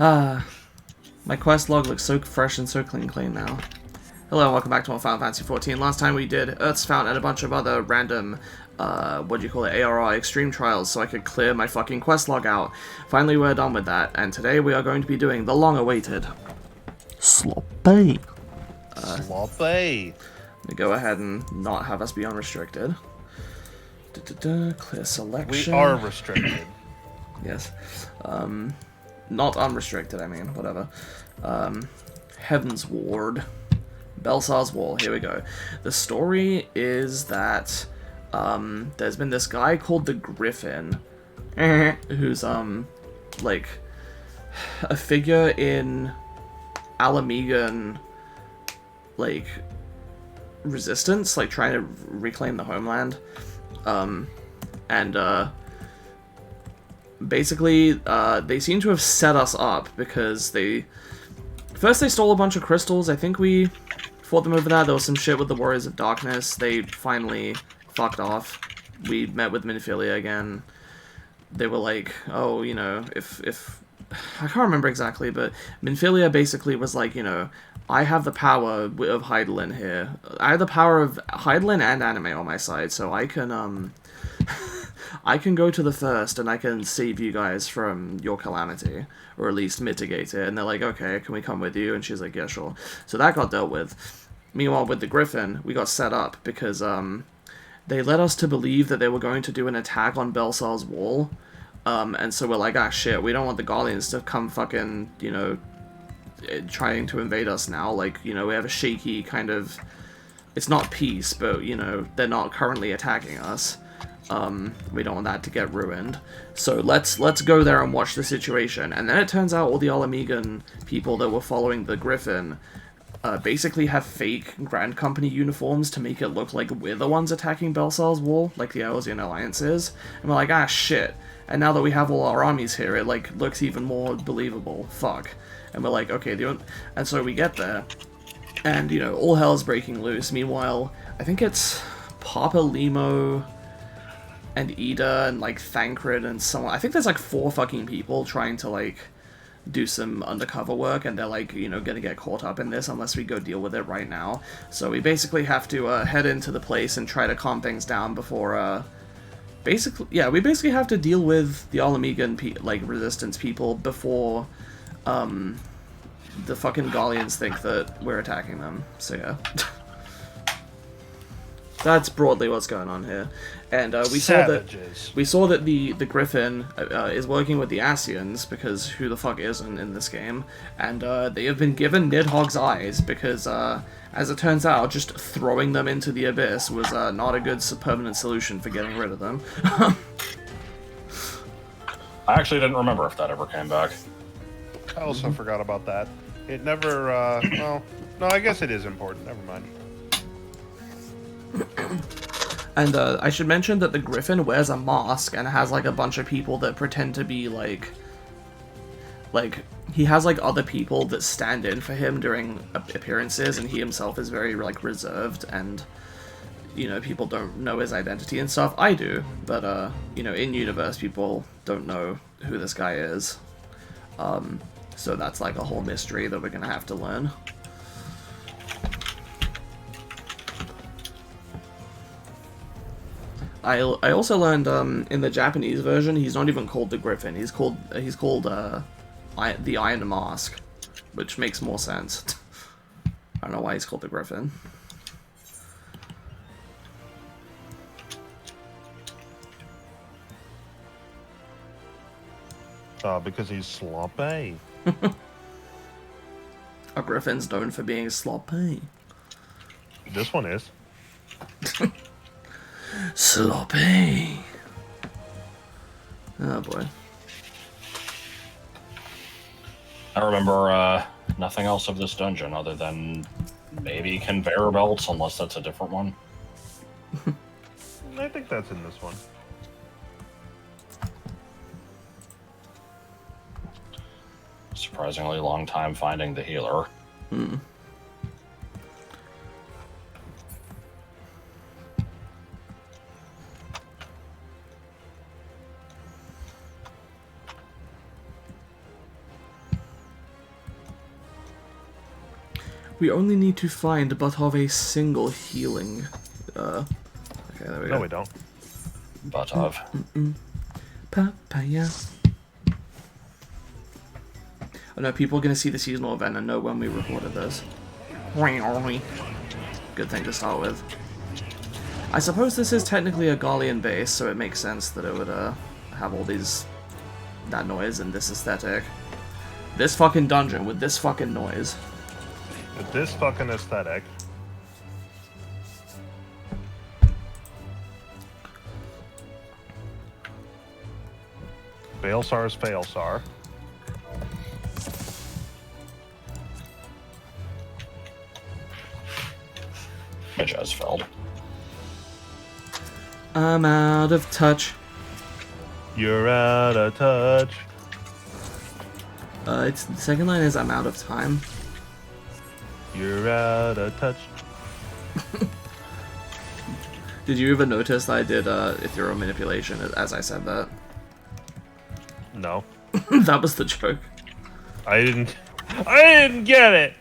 Ah, my quest log looks so fresh and so clean now. Hello and welcome back to more Final Fantasy XIV. Last time we did Earth's Fount and a bunch of other random, ARR extreme trials so I could clear my fucking quest log out. Finally we're done with that, and today we are going to be doing the long-awaited Sloppy. Sloppy. Let me go ahead and not have us be unrestricted. Clear selection. We are restricted. Yes. Not unrestricted, I mean, whatever. Heaven's Ward. Baelsar's Wall, here we go. The story is that there's been this guy called the Griffin, who's, like, a figure in Alamegan, like, resistance, like, trying to reclaim the homeland. Basically, they seem to have set us up because first they stole a bunch of crystals. I think we fought them over that. There was some shit with the Warriors of Darkness. They finally fucked off. We met with Minfilia again. They were like, oh, you know, if I can't remember exactly, but Minfilia basically was like, you know, I have the power of Hydaelyn here. I have the power of Hydaelyn and anime on my side, so I can, I can go to the first and I can save you guys from your calamity, or at least mitigate it. And they're like, okay, can we come with you? And she's like, yeah, sure. So that got dealt with. Meanwhile, with the Griffin, we got set up because they led us to believe that they were going to do an attack on Baelsar's wall. And so we're like, ah, shit, we don't want the Guardians to come fucking, you know, trying to invade us now. Like, you know, we have a shaky kind of, it's not peace, but, you know, they're not currently attacking us. We don't want that to get ruined. So let's go there and watch the situation. And then it turns out all the Alamegan people that were following the Griffin basically have fake Grand Company uniforms to make it look like we're the ones attacking Baelsar's wall, like the Eosian Alliance is. And we're like, ah, shit. And now that we have all our armies here, it, like, looks even more believable. Fuck. And we're like, okay, and so we get there. And, you know, all hell's breaking loose. Meanwhile, I think it's Papa Limo and Ida and, like, Thancred and someone. I think there's, like, 4 fucking people trying to, like, do some undercover work, and they're, like, you know, gonna get caught up in this unless we go deal with it right now. So we basically have to head into the place and try to calm things down before, we basically have to deal with the Alamegan, like, resistance people before, the fucking Gallians think that we're attacking them. So, yeah. That's broadly what's going on here. And we saw that the Griffin is working with the Asians, because who the fuck isn't in this game? And they have been given Nidhogg's eyes because, as it turns out, just throwing them into the abyss was not a good permanent solution for getting rid of them. I actually didn't remember if that ever came back. I also forgot about that. It never, well, no, I guess it is important. Never mind. And I should mention that the Griffin wears a mask and has, like, a bunch of people that pretend to be, like, he has, like, other people that stand in for him during appearances, and he himself is very, like, reserved, and, you know, people don't know his identity and stuff. I do, but, you know, in-universe, people don't know who this guy is. So that's, like, a whole mystery that we're gonna have to learn. I also learned in the Japanese version he's not even called the Griffin. He's called the Iron Mask, which makes more sense. I don't know why he's called the Griffin. Because he's sloppy. A Griffin's known for being sloppy. This one is. Sloppy. Oh boy. I remember nothing else of this dungeon other than maybe conveyor belts, unless that's a different one. I think that's in this one. Surprisingly long time finding the healer. We only need to find but of a single healing. Okay, there we go. No, we don't. But of. Papaya. Oh no, people are gonna see the seasonal event and know when we recorded this. Good thing to start with. I suppose this is technically a Gallian base, so it makes sense that it would have all that noise and this aesthetic. This fucking dungeon with this fucking noise. With this fucking aesthetic. Baelsar's Failsar. Majesfeld. I'm out of touch. You're out of touch. It's the second line is I'm out of time. You're out of touch. Did you even notice that I did ethereal manipulation as I said that? No. That was the joke. I didn't get it.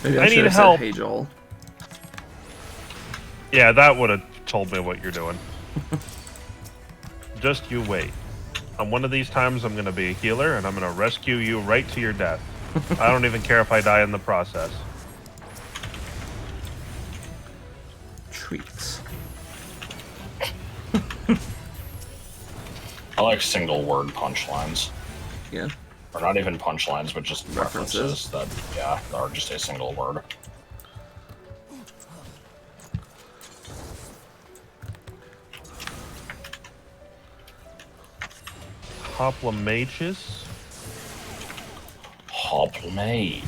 Maybe I should need have help. Said, hey Joel. Yeah, that would have told me what you're doing. Just you wait. On one of these times, I'm going to be a healer, and I'm going to rescue you right to your death. I don't even care if I die in the process. Treats. I like single word punchlines. Yeah. Or not even punchlines, but just References. references that, yeah, are just a single word. Hoplamages? Hopmate.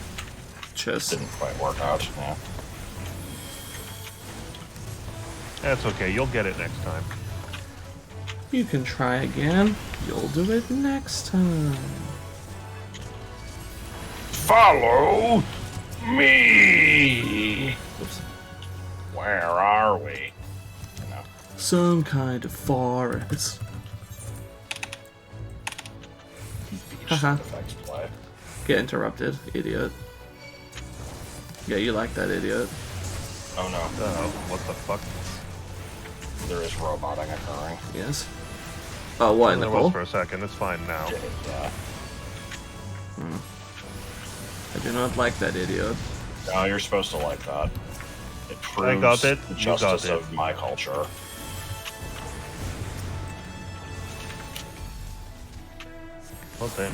Cheers. Didn't quite work out, yeah. That's okay, you'll get it next time. You can try again. You'll do it next time. Follow me! Oops. Where are we? You know. Some kind of forest. Haha. Effects play. Get interrupted, idiot. Yeah, you like that, idiot. Oh no, What the fuck? there is roboting occurring. Yes. Oh, what, in the There was hole? for a second, it's fine now. Yeah. I do not like that, idiot. No, you're supposed to like that. It proves got it. the You got justice it. of my culture. Well then.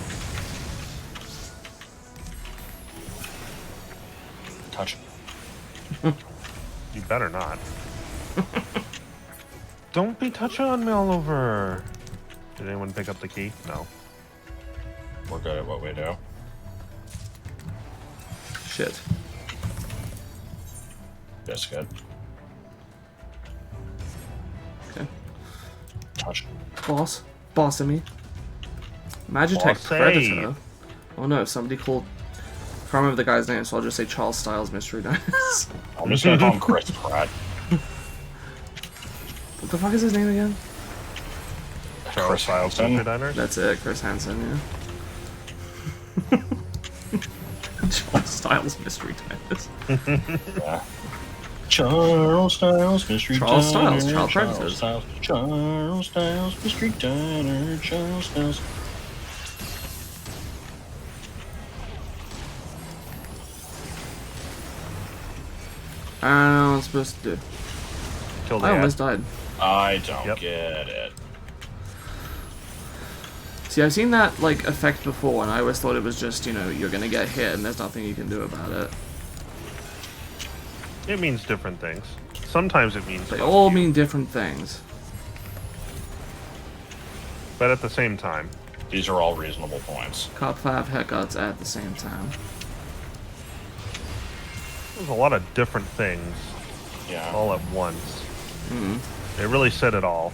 Touch. You better not. Don't be touching on me all over. Did anyone pick up the key? No. We're good at what we do. Shit. That's good. Okay. Touch. Boss. Boss of me. Magitech Boss Predator. Oh no, somebody called... I can't remember the guy's name, so I'll just say Charles Styles Mystery Diners. I'm just gonna call him Chris Pratt. What the fuck is his name again? Charles Styles Hanson. Mystery Diners? That's it, Chris Hansen, yeah. Charles Styles Mystery Diners. Yeah. Charles Styles, Mystery Charles Diner. Styles, Child Predators. Charles Styles, Mystery Diner. Charles Styles. I don't know what I'm supposed to do. Kill the I ass. almost died. I don't Yep. get it. See, I've seen that, like, effect before, and I always thought it was just, you know, you're gonna get hit and there's nothing you can do about it. It means different things. Sometimes it means They fuck all you, mean different things. but at the same time. These are all reasonable points. Cop 5 haircuts at the same time. There's a lot of different things Yeah. all at once. Mm-hmm. They really said it all.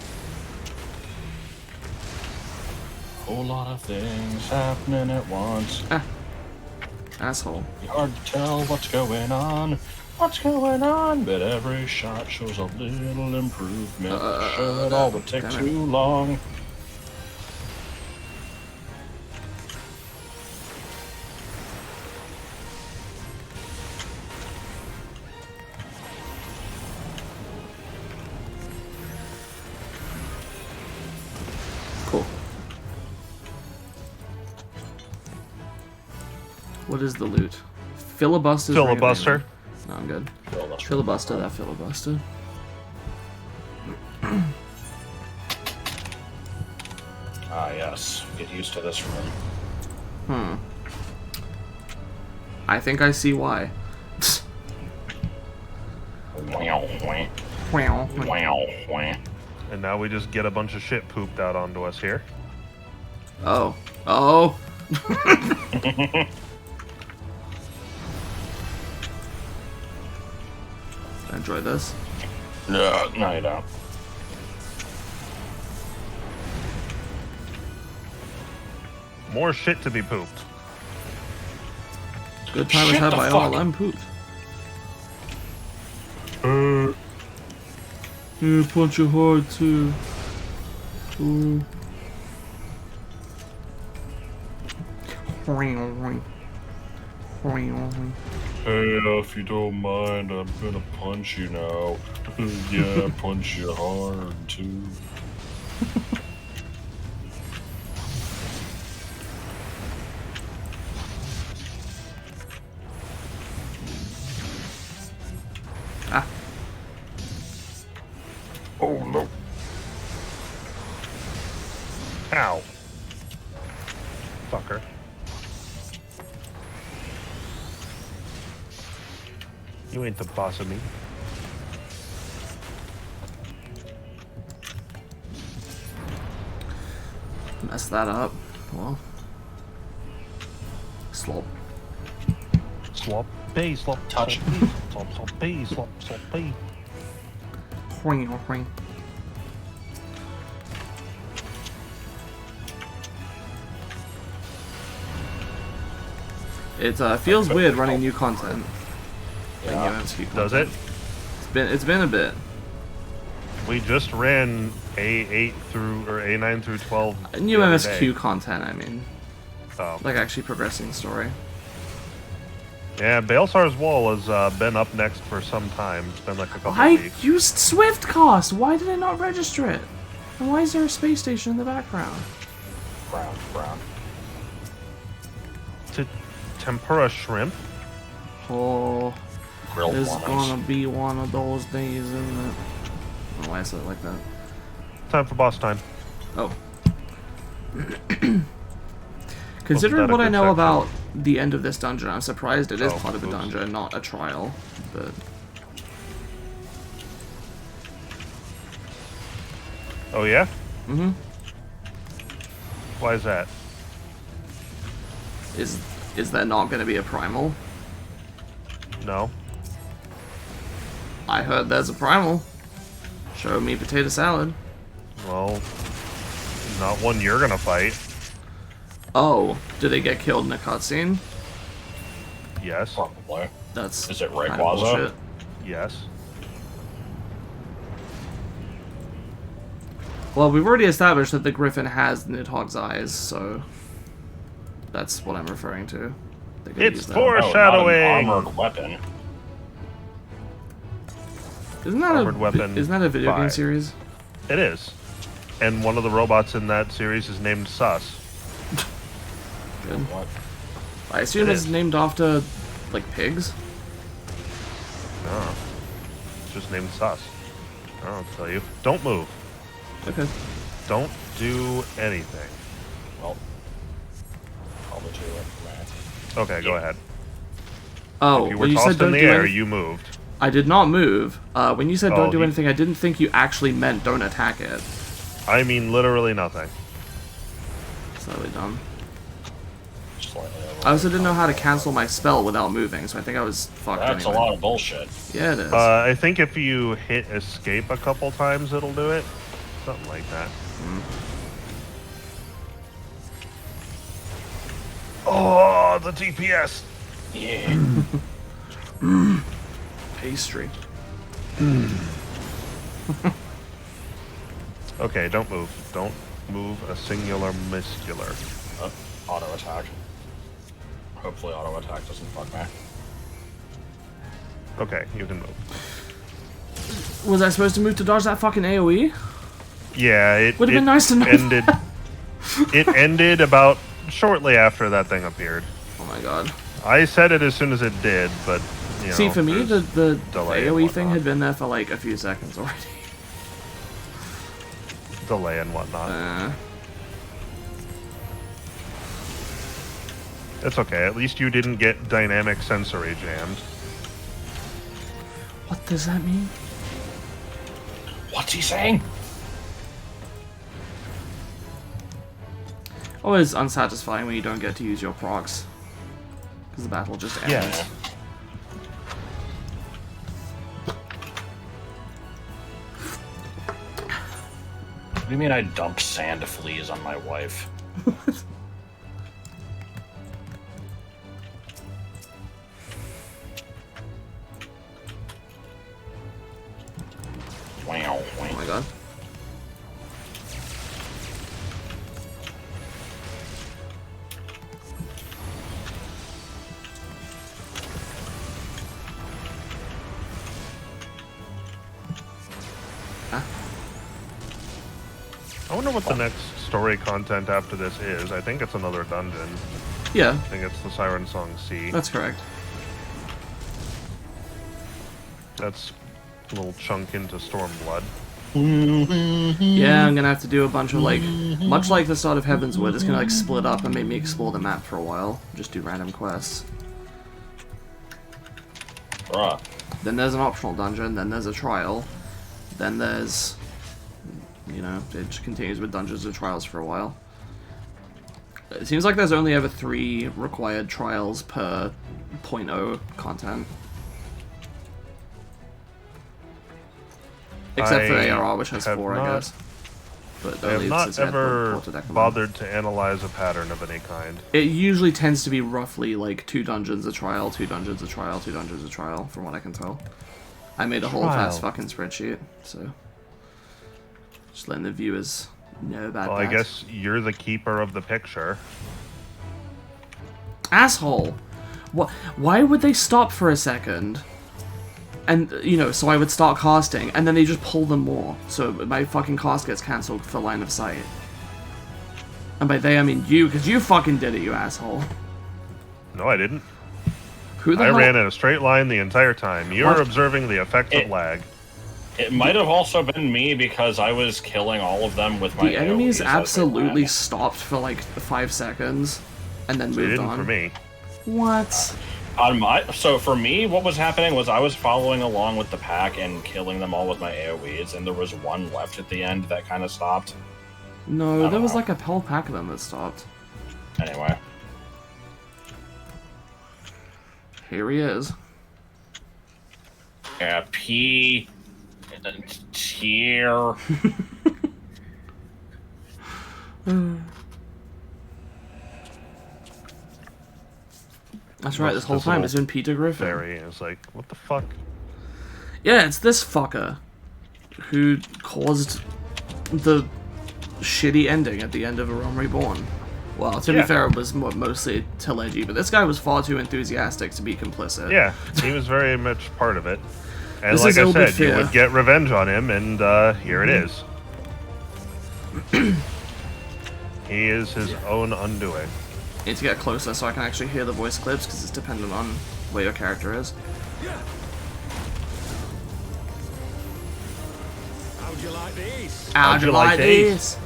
Whole lot of things happening at once. Asshole. Hard to tell what's going on. What's going on? But every shot shows a little improvement. Sure, it all would take damn it. too long. What is the loot? Filibuster. Filibuster. No, I'm good. Filibuster. Filibuster that filibuster. Ah, yes. Get used to this room. I think I see why. Wow, wow, Wow. wow, wow. And now we just get a bunch of shit pooped out onto us here. Oh. Oh. Enjoy this. No, no, you don't. More shit to be pooped. Good time is Shit had the by fuck. all. I'm pooped. Yeah, punch you hard too. Ooh. Hey, if you don't mind, I'm gonna punch you now. Yeah, punch you hard too. Ah. Oh no. Ow. Fucker. You ain't the boss of me. Mess that up. Well. Slop. Slop, pay, slop, Touch. slop, slop, pay, slop, slop, pay. Hoing. It feels weird running new content. Like Yeah. new MSQ Does it? content. It's been a bit. We just ran A8 through, or A9 through 12. New the other MSQ day. content, I mean. Oh. Like actually progressing the story. Yeah, Baelsar's wall has been up next for some time. It's been like a couple I of weeks. used Swiftcast! Why did I not register it? And why is there a space station in the background? Brown. To tempura shrimp. Oh, Grilled it's ones. gonna be one of those days, isn't it? I don't know why I said it like that. Time for boss time. Oh. Considering that a what I good know section? about the end of this dungeon, I'm surprised it is Oh, part of a oops. dungeon, not a trial. But Oh yeah? mm-hmm. Why is that? Is there not going to be a primal? No. I heard there's a primal. Show me potato salad. Well, not one you're gonna fight. Oh, do they get killed in a cutscene? Yes. Probably. That's Is it kind of Rayquaza? bullshit. Yes. Well, we've already established that the Griffin has Nidhogg's eyes, so that's what I'm referring to. They're gonna It's use that. for- Oh, Foreshadowing. not an armored weapon. Isn't that Armored weapon Isn't that a video game 5. series? It is. And one of the robots in that series is named Sus. Good. What? I assume It it's is. named after, like, pigs. No. It's just named Sus. I'll tell you. Don't move. Okay. Don't do anything. Well, probably too late for that. Okay, go ahead. Oh, You were when you said tossed in don't the do air, anything, you moved. I did not move. When you said Oh, don't do he- anything, I didn't think you actually meant don't attack it. I mean literally nothing. Slightly dumb. Slightly over. I also didn't know how to cancel my spell without moving, so I think I was fucked That's anyway. a lot of bullshit. Yeah, it is. I think if you hit escape a couple times, it'll do it. Something like that. Oh, the DPS! Yeah. Pastry. Okay, don't move. Don't move a singular muscular. Auto attack. Hopefully auto attack doesn't fuck me. Okay, you can move. Was I supposed to move to dodge that fucking AoE? Yeah, it Would've been it nice to know ended. It ended about shortly after that thing appeared. Oh my god. I said it as soon as it did, but you know. See, for me, the delay and AoE thing whatnot. had been there for like a few seconds already. Delay and whatnot. It's okay. At least you didn't get dynamic sensory jammed. What does that mean? What's he saying? Always unsatisfying when you don't get to use your procs. Because the battle just ends. Yeah. What do you mean I dumped sand fleas on my wife? Wow. Oh my god. I wonder what the next story content after this is. I think it's another dungeon. Yeah, I think it's the Siren Song C. that's correct. That's a little chunk into Stormblood. Yeah, I'm gonna have to do a bunch of like, much like the start of Heavenswood, it's gonna like split up and make me explore the map for a while. Just do random quests. Bruh. Then there's an optional dungeon, then there's a trial, then there's, you know, it just continues with dungeons and trials for a while. It seems like there's only ever 3 required trials per 0.0 content. Except for I ARR, which has have 4, I not- guess. But I have only not since they had ever Porta Decamon. bothered to analyze a pattern of any kind. It usually tends to be roughly like 2 dungeons a trial, 2 dungeons a trial, 2 dungeons a trial, from what I can tell. I made a whole Trial. fast fucking spreadsheet, so just letting the viewers know about Well, that. I guess you're the keeper of the picture. Asshole! Why would they stop for a second? And, you know, so I would start casting, and then they just pull them more, so my fucking cast gets cancelled for line of sight. And by they, I mean you, because you fucking did it, you asshole. No, I didn't. Who the I hell? ran in a straight line the entire time. You're What? observing the effect of lag. It might have also been me because I was killing all of them with my The enemies AoEs as they absolutely ran. stopped for like 5 seconds, and then They moved didn't on. for me. What? So for me, what was happening was I was following along with the pack and killing them all with my AoEs, and there was one left at the end that kind of stopped. No, there don't was know. like a whole pack of them that stopped. Anyway, Here he is. yeah, P tier. That's right, this whole This time little it's been Peter Griffin. Fairy is like, what the fuck? Yeah, it's this fucker who caused the shitty ending at the end of A Realm Reborn. Well, to be Yeah. fair, it was mostly Telegy, but this guy was far too enthusiastic to be complicit. Yeah, he was very much part of it. And This like is I Obit said, you Fear. would get revenge on him, and here it is. He is his own undoing. Need to get closer so I can actually hear the voice clips, because it's dependent on where your character is. How'd you like these? How'd you like these?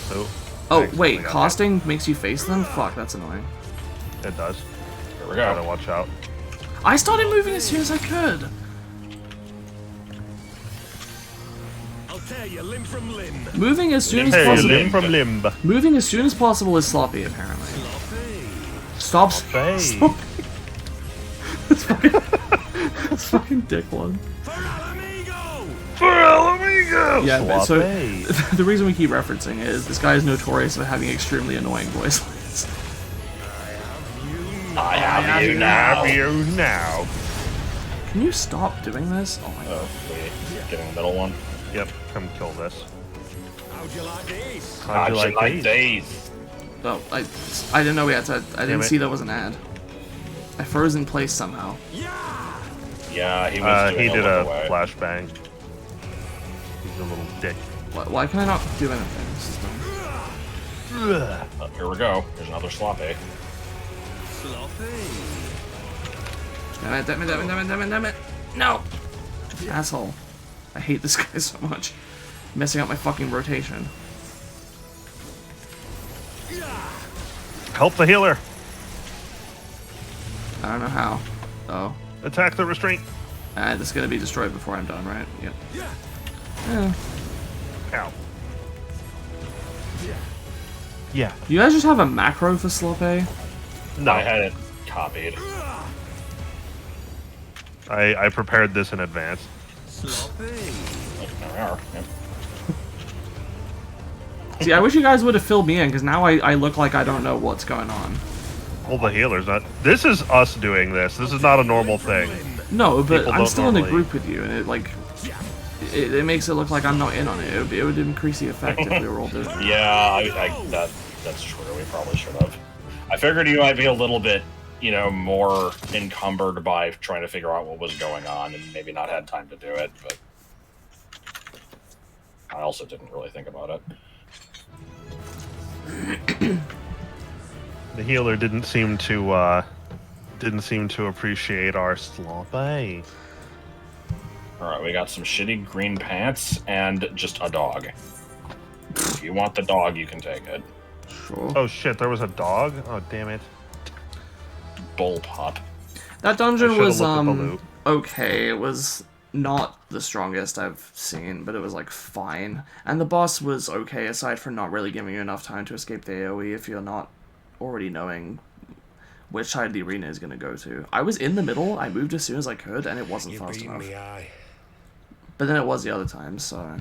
So, Oh, thanks, wait, I got casting makes you face them? Fuck, that's annoying. that. It does. Here we Gotta go. watch out. I started moving as soon as I could. I'll tear you limb from limb. Moving as soon as Hey, possible. limb from limb. Moving as soon as possible is sloppy, apparently. Stop. Hey. Stop. That's fucking dick one. For Alamigo! For Alamigo! Yeah, but so Sloppy. the reason we keep referencing it is this guy is notorious for having extremely annoying voice lines. I have you now. Have you now? Can you stop doing this? Oh my god. Oh, wait, getting the middle one. Yep, come kill this. How'd you like these? How'd you like these? these? Oh, I didn't know we had to. I didn't it. see there was an ad. I froze in place somehow. Yeah! Yeah, he was doing He did a look away. flashbang. He's a little dick. Why can I not do anything? This is dumb. Here we go. Here's another sloppy. Sloppy. Damn it. No! Asshole. I hate this guy so much. Messing up my fucking rotation. Help the healer. I don't know how. Oh. Attack the restraint. This is gonna be destroyed before I'm done, right? Yep. Yeah. Yeah. Ow. Yeah. You guys just have a macro for Sloppy? No. I had it copied. I prepared this in advance. Sloppy. There we are. Yep. See, I wish you guys would have filled me in, because now I look like I don't know what's going on. Well, the healer's not. This is us doing this. This is not a normal thing. No, but People I'm don't still in a normally- group with you, and it, like... It makes it look like I'm not in on it. It would increase the effect if we were all doing it. Yeah, that's true. We probably should have. I figured you might be a little bit, you know, more encumbered by trying to figure out what was going on and maybe not had time to do it, but I also didn't really think about it. The healer didn't seem to appreciate our sloppy. Alright, we got some shitty green pants and just a dog. If you want the dog, you can take it. Sure. Oh shit, there was a dog? Oh damn it. Bull pup. That dungeon I should've was, looked at the loot. okay. It was not the strongest I've seen, but it was, like, fine. And the boss was okay, aside from not really giving you enough time to escape the AoE if you're not already knowing which side the arena is going to go to. I was in the middle, I moved as soon as I could, and it wasn't You fast beat enough. me, aye. But then it was the other time, so...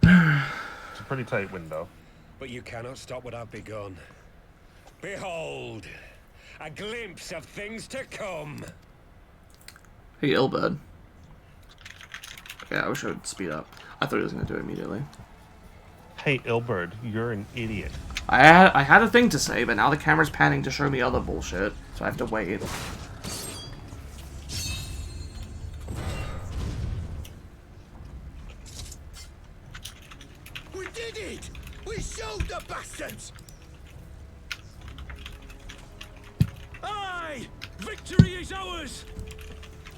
It's a pretty tight window. But you cannot stop what I've begun. Behold, a glimpse of things to come. Hey, Ilbird. Yeah, I wish I would speed up. I thought he was going to do it immediately. Hey, Ilbird, you're an idiot. I had a thing to say, but now the camera's panning to show me other bullshit, so I have to wait. We did it! We showed the bastards! Aye! Victory is ours!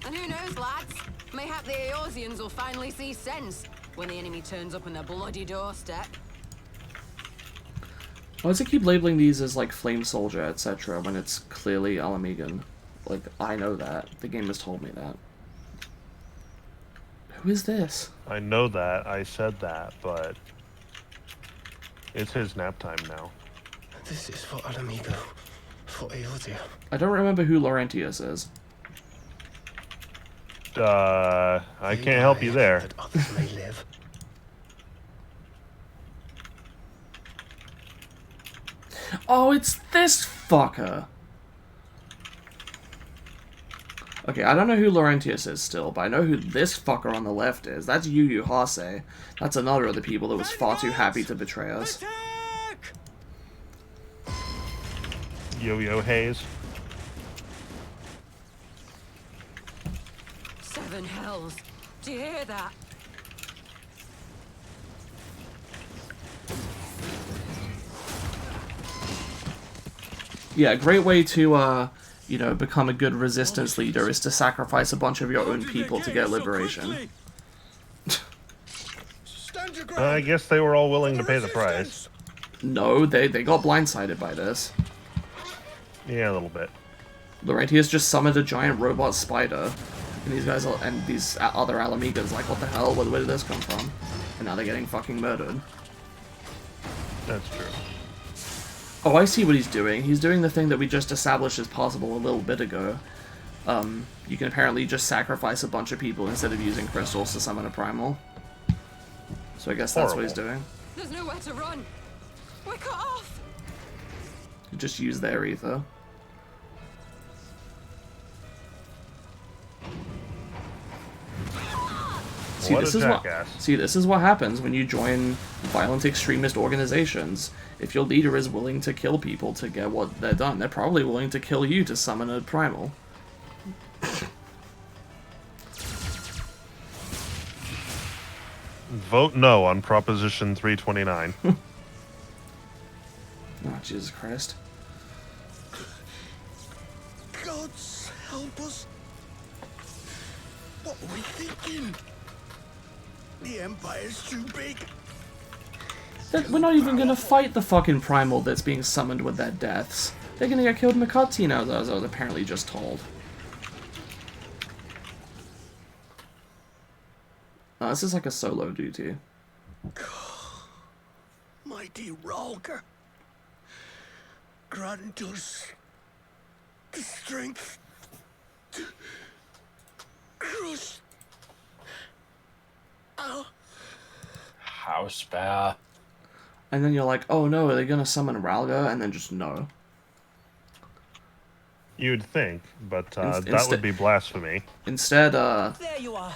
And who knows, lads? Mayhap the Eorzeans will finally see sense when the enemy turns up on their bloody doorstep. Why does it keep labeling these as, like, Flame Soldier, etc., when it's clearly Alamegan? Like, I know that. The game has told me that. Who is this? I know that, I said that, but it's his nap time now. This is for Alamigo, for Eorzea. I don't remember who Laurentius is. I can't help you there. That others may live. Oh, it's this fucker! Okay, I don't know who Laurentius is still, but I know who this fucker on the left is. That's Yu Yu Hase. That's another of the people that was far too happy to betray us. Attack! Yo-Yo Haze. Seven hells. Do you hear that? Yeah, a great way to, you know, become a good resistance leader is to sacrifice a bunch of your own people to get liberation. Stand your I ground! guess they were all willing to pay the price. No, they got blindsided by this. Yeah, a little bit. Laurentius just summoned a giant robot spider, and these guys are, and these other Alamigas like, what the hell? Where did this come from? And now they're getting fucking murdered. That's true. Oh, I see what he's doing. He's doing the thing that we just established as possible a little bit ago. You can apparently just sacrifice a bunch of people instead of using crystals to summon a primal. So I guess that's what he's doing. There's nowhere to run. We're cut off. You just use their ether. What a jackass. This is what happens when you join violent extremist organizations. If your leader is willing to kill people to get what they're done, they're probably willing to kill you to summon a primal. Vote no on Proposition 329. Oh, Jesus Christ. gods, help us. What are we thinking? The Empire's too big. We're not even gonna fight the fucking primal that's being summoned with their deaths. They're gonna get killed in the cutscene, as I was apparently just told. This is like a solo duty. Mighty Ralker, grant us the strength to crush our House bear. And then you're like, oh no, are they gonna summon Ralga? And then just no. You'd think, but that Instead- would be blasphemy. Instead, There you are.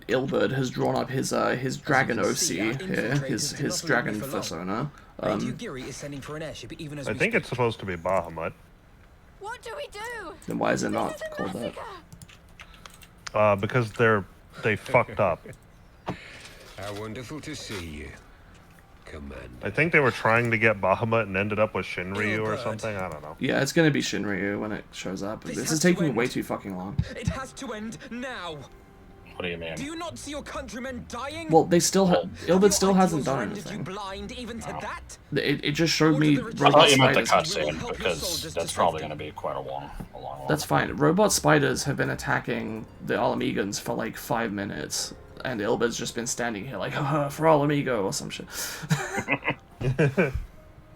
Ilberd has drawn up his dragon As you OC can see, our here, infiltrators do his not dragon leave me for long. persona. Radio Geary is sending for an airship even as I we think speak. it's supposed to be Bahamut, What do we do? Then why is it not This is a called that? massacre. because they fucked up. How wonderful to see you, Commander. I think they were trying to get Bahamut and ended up with Shinryu or Bird. something. I don't know. Yeah, it's gonna be Shinryu when it shows up. This This has is to taking end. way too fucking long. It has to end now. What do you mean? Do you not see your countrymen dying? Well, they still Ilberd still Your hasn't ideals done rendered you anything. blind even to that? It just showed me I robot thought you meant the spiders. cutscene because that's probably going to be quite a long one. That's fine. Robot spiders have been attacking the Alamegans for like 5 minutes, and Ilberd's just been standing here like, haha, for Alamigo or some shit.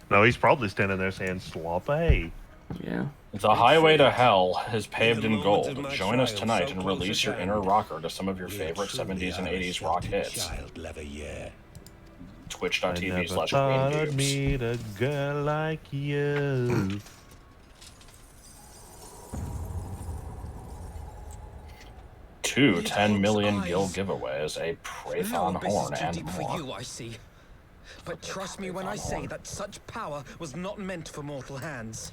No, he's probably standing there saying sloppy. Yeah. The highway to hell is paved the in moment gold. of my Join us trial, tonight so and close release at your hand. inner rocker to some of your We favorite truly 70s and are a 80s rock sheltered hits. child lover, yeah. I Twitch.tv never slash thought Green I'd Dupes. meet a girl like you. Two It 10 million holds gil eyes. giveaways, a No Praethon abyss is horn, too and deep for more. you, I see. But trust me when I say that such power was not meant for mortal hands.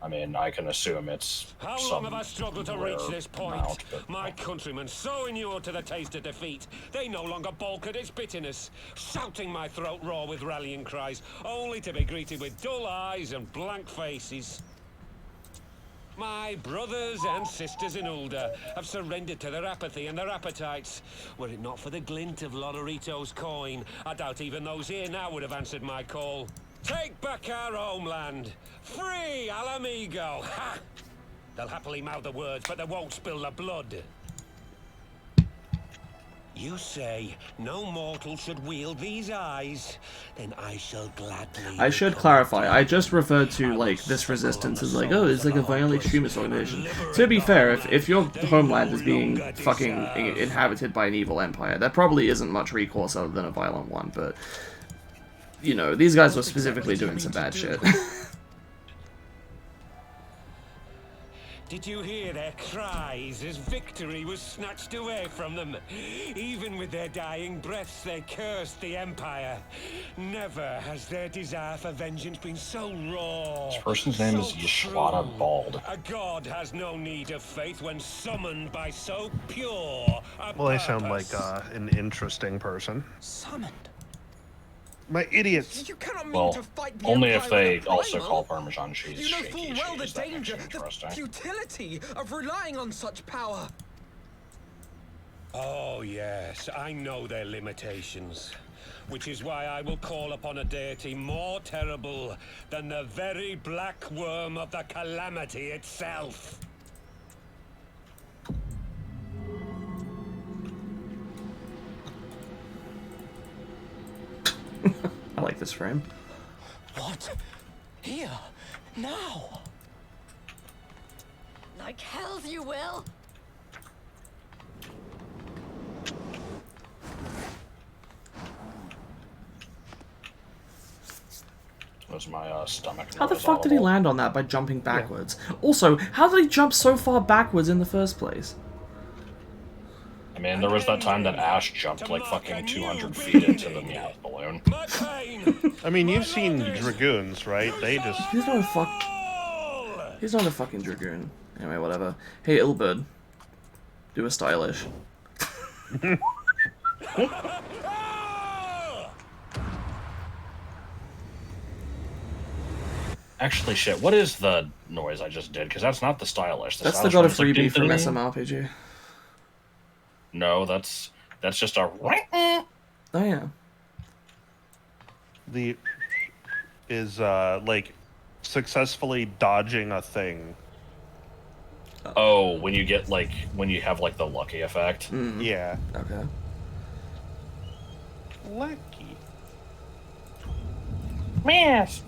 I mean, I can assume it's How some long have I struggled to reach rare this point? amount, but- My countrymen, so inured to the taste of defeat, they no longer balk at its bitterness, shouting my throat raw with rallying cries, only to be greeted with dull eyes and blank faces. My brothers and sisters in Ulda have surrendered to their apathy and their appetites. Were it not for the glint of Lodorito's coin, I doubt even those here now would have answered my call. Take back our homeland! Free Alamigo! Ha! They'll happily mouth the words, but they won't spill the blood. You say no mortal should wield these eyes, then I shall gladly. I should become clarify, I dead. just referred to, like, this resistance as like, oh, it's like a violent extremist organization. To be fair, if your homeland is being fucking inhabited by an evil empire, there probably isn't much recourse other than a violent one, but, you know, these guys were specifically doing some bad shit. Did you hear their cries as victory was snatched away from them? Even with their dying breaths, they cursed the Empire. Never has their desire for vengeance been so raw. This person's name is so Yashlana true. Bald. A god has no need of faith when summoned by so pure a Well, they sound like purpose. an interesting person. Summoned. My idiots. You cannot mean Well, to fight the only if Empire they with a also primal. call Parmesan cheese You know shaky full well the cheese. That makes danger, it the interesting. futility of relying on such power. Oh, yes, I know their limitations. Which is why I will call upon a deity more terrible than the very black worm of the calamity itself. I like this frame. What? Here? Now? Like hells you will. Was my stomach. How the noise fuck did he audible? land on that by jumping backwards? Also, how did he jump so far backwards in the first place? I mean, there was that time that Ash jumped like fucking 200 feet into the Meowth balloon. My pain! I mean, you've seen dragoons, right? They just. He's not a fuck. He's not a fucking dragoon. Anyway, whatever. Hey, Ilberd. Do a stylish. Actually, shit. What is the noise I just did? Because that's not the stylish. That's the stylish god one of is like, freebie from ding, ding. SMRPG. No, that's just a. Oh yeah. The is like successfully dodging a thing. Oh, when you get like when you have like the lucky effect. Yeah. Okay. Lucky. Yes.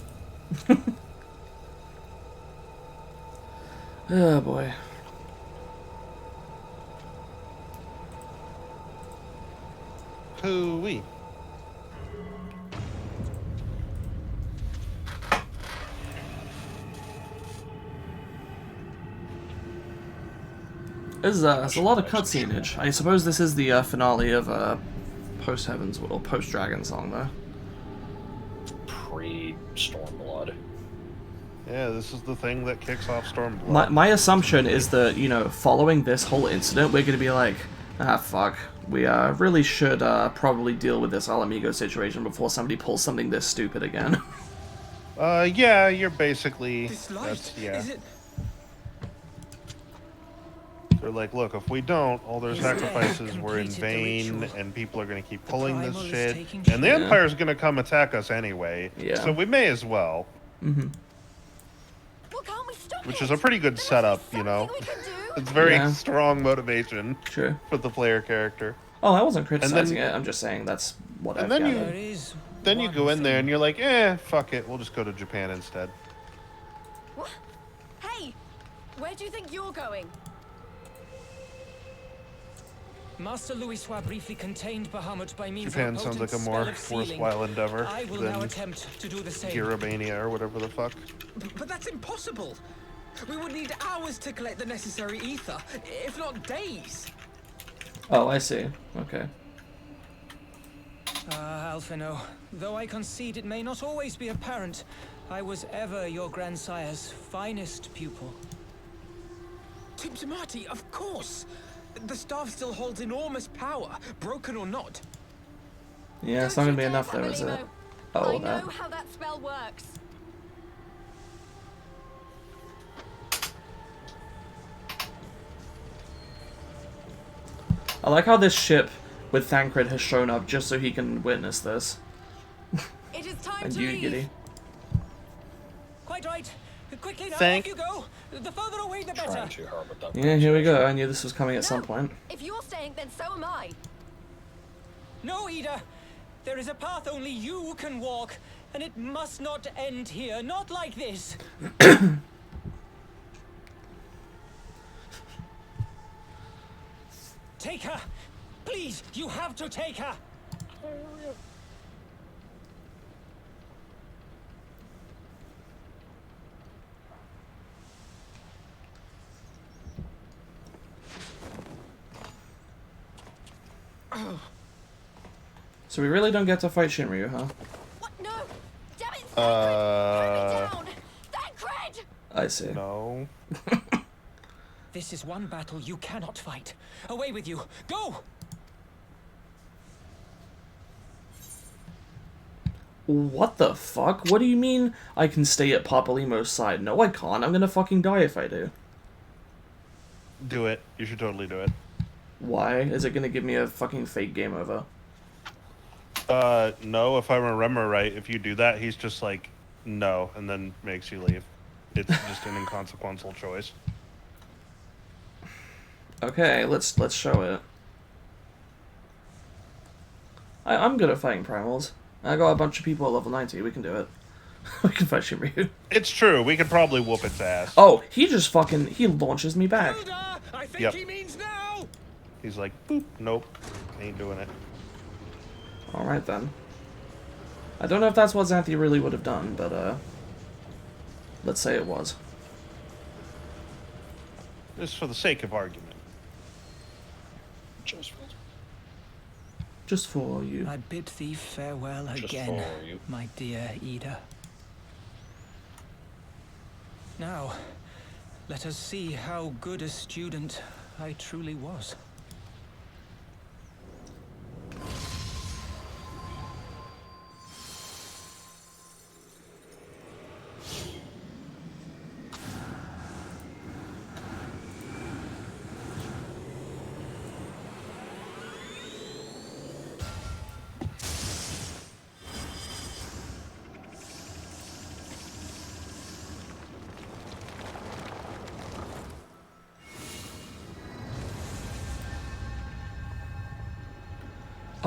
Oh boy. Hooey. There's a lot of cutscenage. I suppose this is the finale of Post Heavens or Post Dragon Song though. Pre-Stormblood. Yeah, this is the thing that kicks off Stormblood. My assumption is that, you know, following this whole incident, we're gonna be like, ah, fuck. We really should probably deal with this Alamigo situation before somebody pulls something this stupid again. Yeah, you're basically. This light, That's, yeah. is it? They're like, look, if we don't, all their Is it sacrifices were in completed the vain, ritual? and people are gonna keep pulling this primal is shit, taking and the shape. Empire's gonna come attack us anyway. Yeah. So we may as well. Mm-hmm. Well, can't we stop Which it? is a pretty good There must setup, be you know. something we can do. It's very Yeah. strong motivation True. for the player character. Oh, I wasn't criticizing then- it. I'm just saying that's what and I've then you- gathered. There is Then you one go in there thing. and you're like, eh, fuck it, we'll just go to Japan instead. What? Hey, where do you think you're going? Master Louisoix briefly contained Bahamut by means Japan of a sounds like a potent more spell of sealing. worthwhile endeavor I will now than attempt to do the same. Giromania or whatever the fuck. But that's impossible. We would need hours to collect the necessary ether, if not days. Oh, I see. Okay. Ah, Alphino, though I concede it may not always be apparent, I was ever your grandsire's finest pupil. Tipsamati, of course. The staff still holds enormous power, broken or not. Yeah, it's Don't not you gonna be dare, enough though, is it? Pamelino. Oh, I that. know how that spell works. I like how this ship with Thancred has shown up just so he can witness this. It is time And to you, leave. Giddy. Quite right. Quickly now, Thank- off you go. The further away, the better. Trying too hard with that. Yeah, here we go. I knew this was coming at some No. point. If you're staying, then so am I. No, Ida. There is a path only you can walk, and it must not end here. Not like this. Take her. Please, you have to take her. So we really don't get to fight Shinryu, huh? What? No! Damn it! Put me down! Thancred! I see. No. This is one battle you cannot fight. Away with you. Go! What the fuck? What do you mean I can stay at Papalimo's side? No, I can't. I'm gonna fucking die if I do. Do it. You should totally do it. Why? Is it gonna give me a fucking fake game over? No, if I remember right, if you do that, he's just like, no, and then makes you leave. It's just an inconsequential choice. Okay, let's show it. I'm good at fighting primals. I got a bunch of people at level 90. We can do it. We can fight Shinryu. It's true, we could probably whoop its ass. Oh, he just fucking he launches me back. Hilda, I think Yep. he means now. He's like, boop, nope, ain't doing it. All right then. I don't know if that's what Xanthi really would have done, but let's say it was. Just for the sake of argument. Just for you. I bid thee farewell Just again, for you. my dear Ida. Now, let us see how good a student I truly was.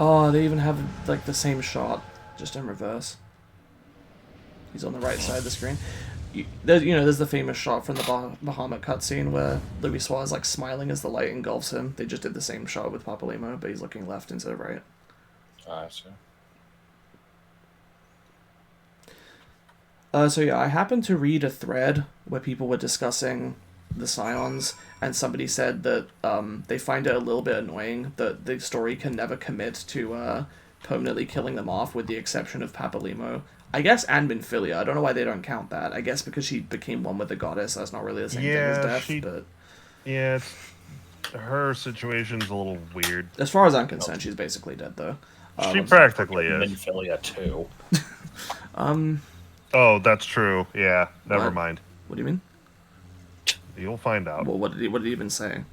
Oh, they even have like the same shot, just in reverse. He's on the right side of the screen. There's the famous shot from the Bahamut cutscene where Louis Suarez like smiling as the light engulfs him. They just did the same shot with Papalymo, but he's looking left instead of right. I see. So yeah, I happened to read a thread where people were discussing the Scions, and somebody said that they find it a little bit annoying that the story can never commit to permanently killing them off, with the exception of Papalymo. I guess, and Minfilia. I don't know why they don't count that. I guess because she became one with the goddess, that's not really the same thing as death, but... Yeah, her situation's a little weird. As far as I'm concerned, she's basically dead, though. She practically is. Minfilia too. Oh, that's true. Yeah, never What? mind. What do you mean? You'll find out. Well, what did he even say?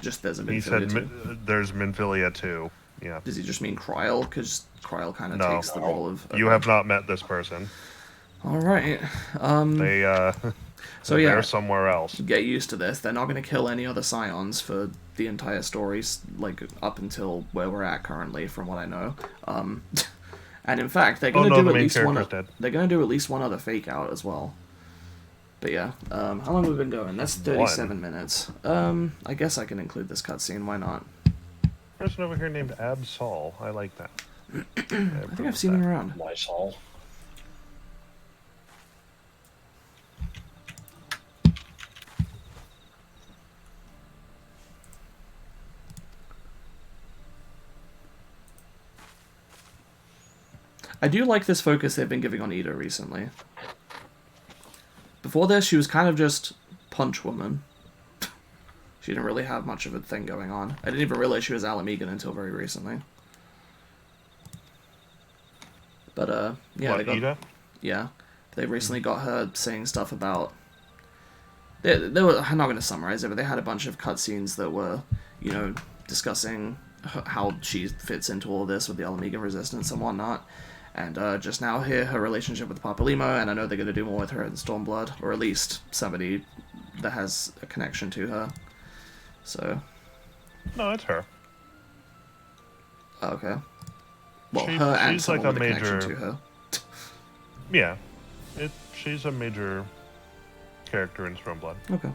Just there's a Minfilia He said too? there's Minfilia too. Yeah. Does he just mean Kryl? Because Kryl kind of No. takes the role of... You have not met this person. Alright. They, So yeah, they're somewhere else. get used to this. They're not going to kill any other Scions for the entire stories, like, up until where we're at currently, from what I know. And in fact, they're going to do at least one... They're going to do at least one other fake out as well. But yeah, how long have we been going? That's 37 minutes. I guess I can include this cutscene, why not? Person over here named Absol. I like that. I think I've seen him around. Lysol. I do like this focus they've been giving on Ida recently. Before this, she was kind of just Punch Woman. She didn't really have much of a thing going on. I didn't even realize she was Alamegan until very recently. But, yeah. What, they got, Ida? Yeah. They recently got her saying stuff about... They were, I'm not going to summarize it, but they had a bunch of cutscenes that were, discussing how she fits into all this with the Alamegan resistance and whatnot. And just now here, her relationship with Papalymo, and I know they're going to do more with her in Stormblood, or at least somebody that has a connection to her. So... No, it's her. Okay. Well, She- her and she's like someone a with a connection major- to her. Yeah. She's a major character in Stormblood. Okay.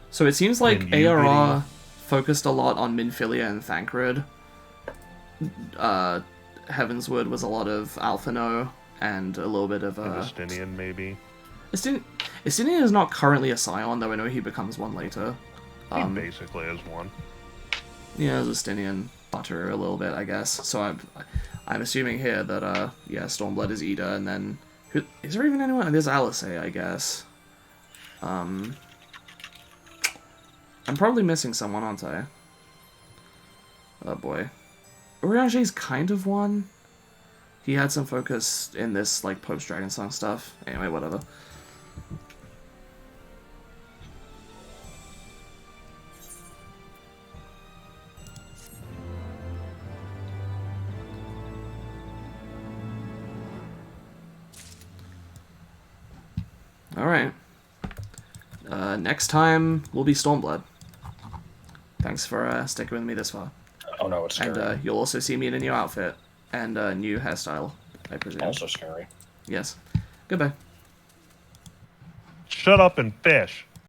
So it seems like And you ARR focused a lot on Minfilia and Thancred. Heavenswood was a lot of Alphino and a little bit of Justinian, maybe. Estinian is not currently a Scion, though I know he becomes one later. He basically is one. Yeah, Justinian butter a little bit, I guess. So I'm assuming here that yeah, Stormblood is Ida, and then is there even anyone? There's Alice, I guess. I'm probably missing someone, aren't I? Oh boy. Urianger's kind of one. He had some focus in this, like, post-Dragonsong stuff. Anyway, whatever. Alright. Next time will be Stormblood. Thanks for sticking with me this far. Oh no, it's scary. And you'll also see me in a new outfit and a new hairstyle, I presume. Also scary. Yes. Goodbye. Shut up and fish.